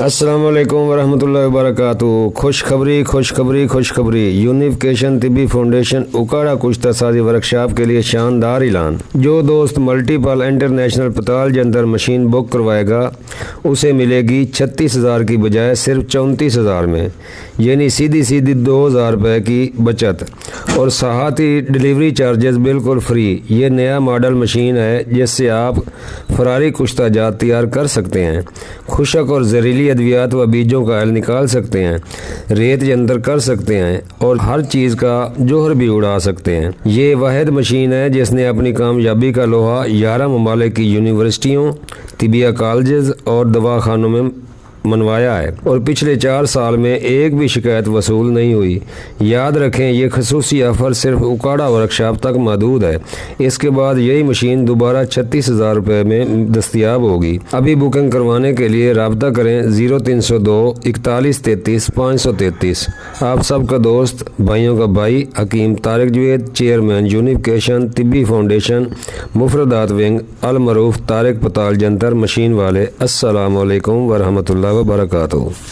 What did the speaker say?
السلام علیکم ورحمۃ اللہ وبرکاتہ۔ خوشخبری یونیفیکیشن طبی فاؤنڈیشن اکاڑا کشتہ سازی ورکشاپ کے لیے شاندار اعلان۔ جو دوست ملٹیپل انٹرنیشنل پتال جنتر مشین بک کروائے گا اسے ملے گی 36,000 کی بجائے صرف 34,000 میں، یعنی سیدھی 2,000 روپے کی بچت، اور ساحاتی ڈلیوری چارجز بالکل فری۔ یہ نیا ماڈل مشین ہے جس سے آپ فراری کشتہ جات تیار کر سکتے ہیں، خشک اور زہریلی ادویات و بیجوں کا حل نکال سکتے ہیں، ریت جنتر کر سکتے ہیں اور ہر چیز کا جوہر بھی اڑا سکتے ہیں۔ یہ واحد مشین ہے جس نے اپنی کامیابی کا لوہا 11 ممالک کی یونیورسٹیوں، طبیہ کالجز اور دواخانوں میں منوایا ہے، اور پچھلے 4 سال میں ایک بھی شکایت وصول نہیں ہوئی۔ یاد رکھیں یہ خصوصی آفر صرف اکاڑا ورکشاپ تک محدود ہے، اس کے بعد یہی مشین دوبارہ 36,000 روپے میں دستیاب ہوگی۔ ابھی بکنگ کروانے کے لیے رابطہ کریں 0302 41 33 533۔ آپ سب کا دوست، بھائیوں کا بھائی حکیم طارق جوید، چیئرمین یونیفیکیشن طبی فاؤنڈیشن مفردات ونگ، المعروف طارق پتال جنتر مشین والے۔ السلام علیکم ورحمۃ اللہ وبرکاتہ۔